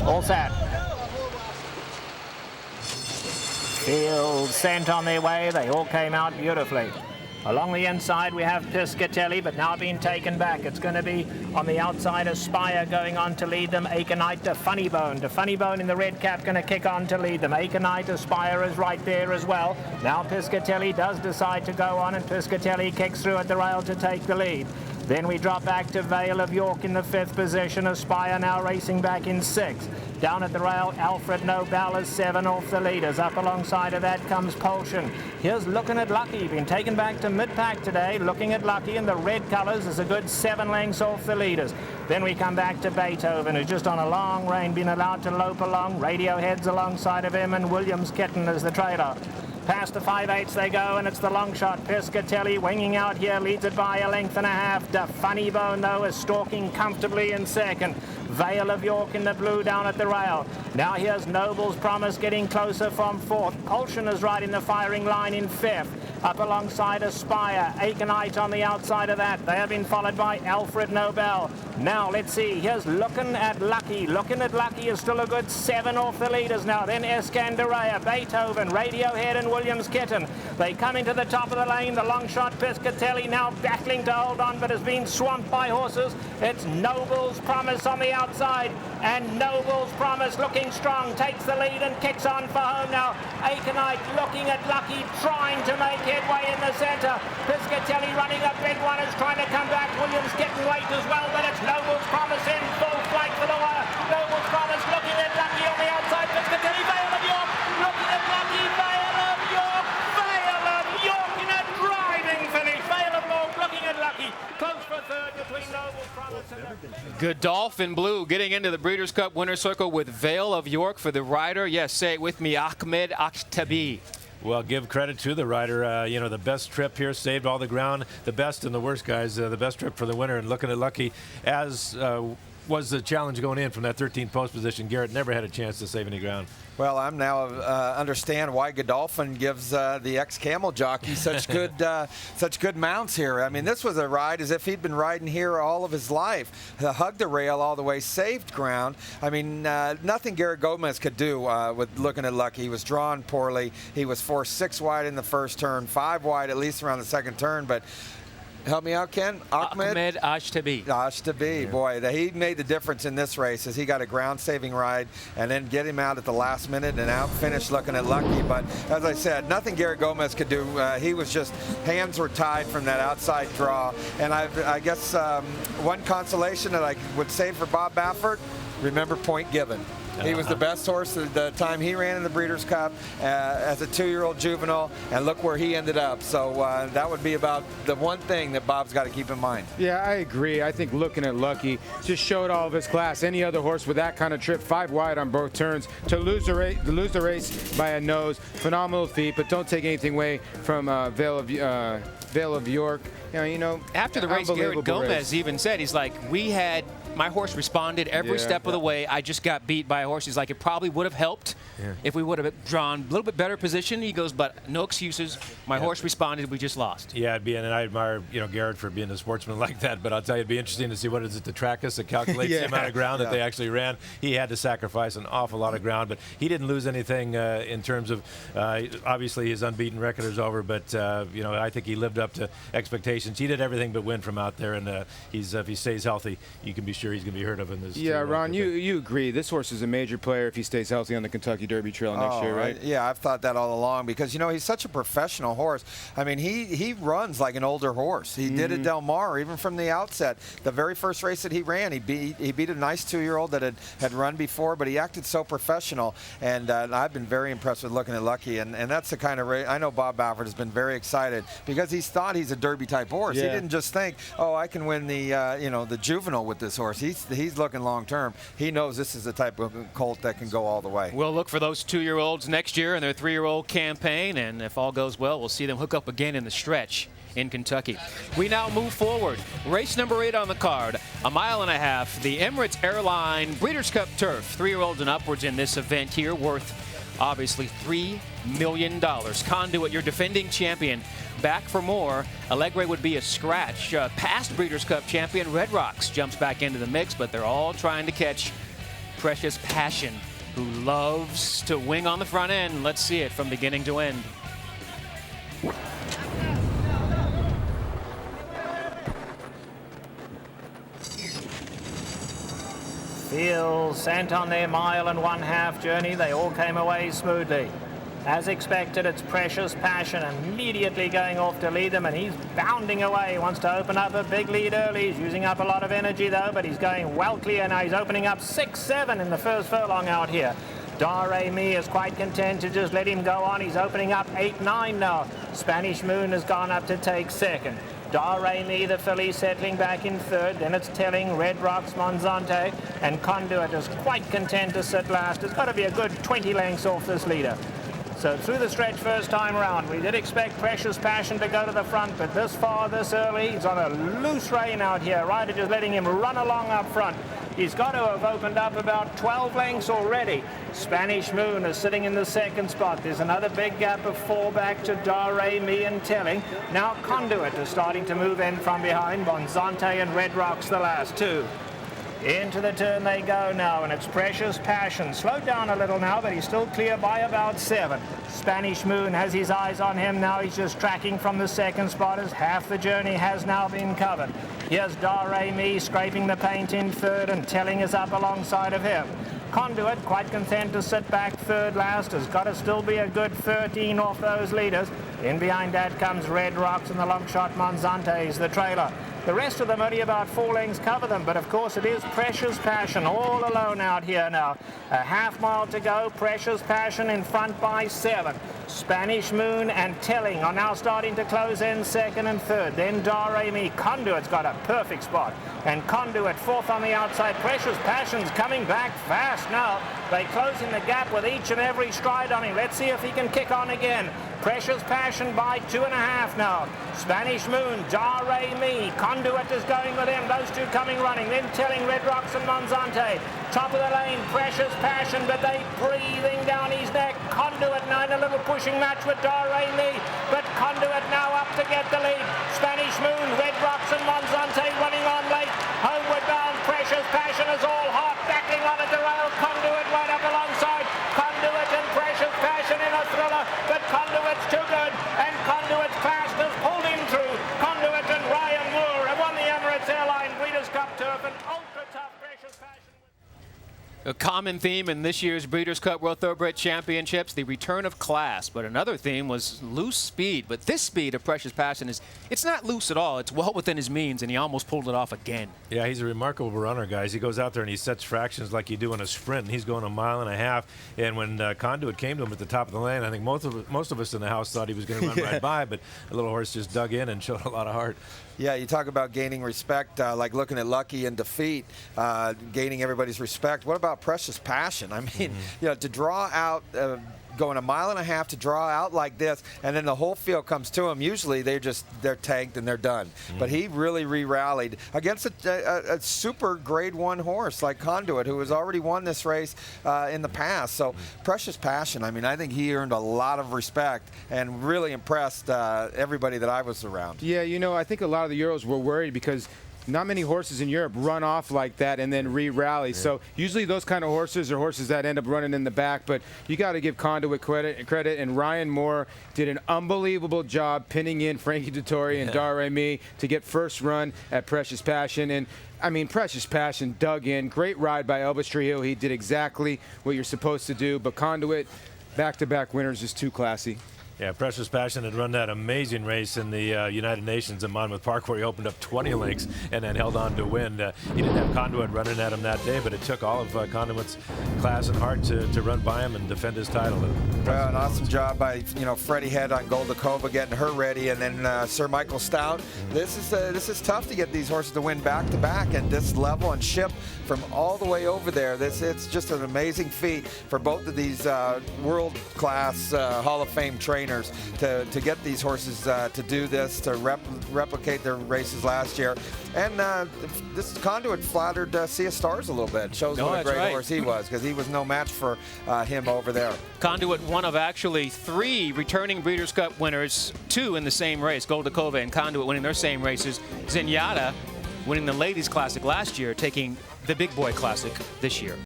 All set. Field sent on their way. They all came out beautifully. Along the inside we have Piscatelli, but now being taken back. It's going to be on the outside Aspire going on to lead them. Aconite to Funnybone. To Funnybone in the red cap going to kick on to lead them. Aconite, Aspire is right there as well. Now Piscatelli does decide to go on, and Piscatelli kicks through at the rail to take the lead. Then we drop back to Vale of York in the 5th position. Aspire now racing back in 6th. Down at the rail, Alfred Nobel is 7 off the leaders. Up alongside of that comes Polshan. Here's Looking at Lucky, been taken back to mid-pack today. Looking at Lucky in the red colours is a good 7 lengths off the leaders. Then we come back to Beethoven, who's just on a long rein, been allowed to lope along. Radiohead's alongside of him, and Williams Kitten is the trailer. Past the 5/8 they go, and it's the long shot. Piscatelli winging out here, leads it by a length and a half. The Funnybone, though, is stalking comfortably in 2nd. Vale of York in the blue down at the rail. Now here's Noble's Promise getting closer from 4th. Polshan is right in the firing line in 5th. Up alongside Aspire. Aconite on the outside of that. They have been followed by Alfred Nobel. Now let's see. Here's Looking at Lucky. Looking at Lucky is still a good 7 off the leaders now. Then Escandaria, Beethoven, Radiohead and Williams Kitten. They come into the top of the lane. The long shot Piscatelli now battling to hold on, but has been swamped by horses. It's Noble's Promise on the outside, and Noble's Promise looking strong, takes the lead and kicks on for home now. Aconite Looking at Lucky trying to make headway in the centre. Piscatelli running a big one, is trying to come back. Williams getting late as well, but it's Noble's Promise in full flight for the wire. Noble's Promise Looking at Lucky on the outside. Piscatelli, Vale of York, Looking at Lucky, Vale of York, Vale of York in a driving finish. Vale of York Looking at Lucky, close for 3rd between Noble's Promise and Godolphin Blue getting into the Breeders' Cup winner's circle with Vale of York for the rider. Yes, say it with me, Ahmed Akhtabi. Well, give credit to the rider. You know, the best trip here, saved all the ground. The best and the worst guys, the best trip for the winner. And Looking at Lucky, as was the challenge going in from that 13th post position. Garrett never had a chance to save any ground. Well, I'm now understand why Godolphin gives the ex-camel jockey such good mounts here. I mean, this was a ride as if he'd been riding here all of his life. Hugged the rail all the way, saved ground. I mean, nothing Garrett Gomez could do with Looking at Lucky. He was drawn poorly. He was forced 6 wide in the first turn, 5 wide at least around the second turn, but help me out, Ken. Ahmed Akhtabi. Akhtabi, boy, he made the difference in this race as he got a ground-saving ride and then get him out at the last minute and out finish Looking at Lucky. But as I said, nothing Garrett Gomez could do. He was just, hands were tied from that outside draw. And I guess one consolation that I would say for Bob Baffert, remember Point Given. He was the best horse at the time he ran in the Breeders' Cup as a 2-year-old juvenile, and look where he ended up. So that would be about the one thing that Bob's got to keep in mind. Yeah, I agree. I think Looking at Lucky just showed all of his class. Any other horse with that kind of trip, 5 wide on both turns, to lose the race by a nose, phenomenal feat. But don't take anything away from Vale of York. You know, after the race, Garrett Gomez even said, he's like, my horse responded every step of the way. I just got beat by a horse. He's like, it probably would have helped if we would have drawn a little bit better position. He goes, but no excuses. My horse responded. We just lost. Yeah, and I admire Garrett for being a sportsman like that. But I'll tell you, it'd be interesting to see what is it, the Tracus that calculates the amount of ground that they actually ran. He had to sacrifice an awful lot of ground, but he didn't lose anything in terms of obviously his unbeaten record is over. But I think he lived up to expectations. He did everything but win from out there, and if he stays healthy, you can be sure he's going to be heard of in this. Yeah, Ron, you agree. This horse is a major player if he stays healthy on the Kentucky Derby Trail next year, right? Yeah, I've thought that all along because, he's such a professional horse. I mean, he runs like an older horse. He did at Del Mar, even from the outset. The very first race that he ran, he beat a nice 2-year-old that had run before, but he acted so professional, and I've been very impressed with Looking at Lucky, and that's the kind of race. I know Bob Baffert has been very excited because he's thought he's a Derby-type horse. He didn't just think, I can win the juvenile with this horse. He's looking long-term. He knows this is the type of colt that can go all the way. We'll look for those 2-year-olds next year in their 3-year-old campaign, and if all goes well, we'll see them hook up again in the stretch in Kentucky. We now move forward. Race number 8 on the card, 1.5 miles, the Emirates Airline Breeders' Cup Turf. 3-year-olds and upwards in this event here, worth obviously $3 million. Conduit, your defending champion, back for more. Alegre would be a scratch. Past Breeders' Cup champion Red Rocks jumps back into the mix, but they're all trying to catch Precious Passion, who loves to wing on the front end. Let's see it from beginning to end. Field sent on their 1.5 mile journey. They all came away smoothly. As expected, it's Precious Passion immediately going off to lead them, and he's bounding away. He wants to open up a big lead early. He's using up a lot of energy, though, but he's going well clear now. He's opening up 6-7 in the first furlong out here. Dare Mi is quite content to just let him go on. He's opening up 8-9 now. Spanish Moon has gone up to take second. Dare Mi, the filly, settling back in third. Then it's Telling, Red Rocks, Monzante, and Conduit is quite content to sit last. It's got to be a good 20 lengths off this leader. So through the stretch first time round, we did expect Precious Passion to go to the front, but this far, this early, he's on a loose rein out here. Rider just letting him run along up front. He's got to have opened up about 12 lengths already. Spanish Moon is sitting in the second spot. There's another big gap of 4 back to Dare Mi and Telling. Now Conduit is starting to move in from behind. Monzante and Red Rocks the last two. Into the turn they go now, and it's Precious Passion. Slowed down a little now, but he's still clear by about 7. Spanish Moon has his eyes on him now. He's just tracking from the second spot as half the journey has now been covered. Here's Dare Mi scraping the paint in third, and Telling is up alongside of him. Conduit, quite content to sit back third last, has got to still be a good 13 off those leaders. In behind that comes Red Rocks, and the long shot Monzante is the trailer. The rest of them only about 4 lengths cover them, but of course it is Precious Passion all alone out here now. A half mile to go. Precious Passion in front by 7. Spanish Moon and Telling are now starting to close in second and third. Then Dare Mi. Conduit's got a perfect spot, and Conduit fourth on the outside. Precious Passion's coming back fast now. They're closing the gap with each and every stride on him. Let's see if he can kick on again. Precious Passion by 2.5 now. Spanish Moon, Dare Mi, Conduit is going with him. Those two coming running. Then Telling, Red Rocks and Monzante. Top of the lane, Precious Passion, but they breathing down his neck. Conduit now in a little pushing match with Dare Mi, but Conduit now up to get the lead. Spanish Moon, Red Rocks and Monzante running on late. Homeward bound, Precious Passion is all hot, battling on at the rail. Conduit right up alongside. Conduit and Precious Passion in a thriller, but Conduit's too good, and Conduit's fast has pulled him through. Conduit and Ryan Moore have won the Emirates Airline Breeders' Cup Turf, and ultra-tough Precious Passion. A common theme in this year's Breeders' Cup World Thoroughbred Championships, the return of class. But another theme was loose speed. But this speed of Precious Passion it's not loose at all. It's well within his means, and he almost pulled it off again. Yeah, he's a remarkable runner, guys. He goes out there and he sets fractions like you do in a sprint. And he's going 1.5 miles. And when Conduit came to him at the top of the lane, I think most of us in the house thought he was going to run right by, but the little horse just dug in and showed a lot of heart. Yeah, you talk about gaining respect, like looking at Lucky in defeat, gaining everybody's respect. What about Precious Passion? I mean, you know, to draw out, going 1.5 miles to draw out like this, and then the whole field comes to him. Usually they're tanked and they're done. But he really re-rallied against a super grade 1 horse like Conduit, who has already won this race in the past. So Precious Passion, I mean, I think he earned a lot of respect and really impressed everybody that I was around. Yeah, you know, I think a lot of the Euros were worried because not many horses in Europe run off like that and then re-rally. Yeah. So usually those kind of horses are horses that end up running in the back, but you got to give Conduit credit, and Ryan Moore did an unbelievable job pinning in Frankie Dettori and Dare Mi to get first run at Precious Passion. And I mean, Precious Passion dug in. Great ride by Elvis Trujillo. He did exactly what you're supposed to do, but Conduit, back-to-back winners, is too classy. Yeah, Precious Passion had run that amazing race in the United Nations in Monmouth Park, where he opened up 20 lengths and then held on to win. He didn't have Conduit running at him that day, but it took all of Conduit's class and heart to run by him and defend his title. Well, an awesome job by Freddie Head on Goldakova getting her ready, and then Sir Michael Stout. This is tough to get these horses to win back to back at this level and ship from all the way over there. It's just an amazing feat for both of these world class Hall of Fame trainers to get these horses to do this, to replicate their races last year. And this Conduit flattered Sea of Stars a little bit. Shows what a great horse he was, because he was no match for him over there. Conduit, one of actually 3 returning Breeders' Cup winners, 2 in the same race. Goldakova and Conduit winning their same races. Zenyatta winning the Ladies Classic last year, taking the Big Boy Classic this year.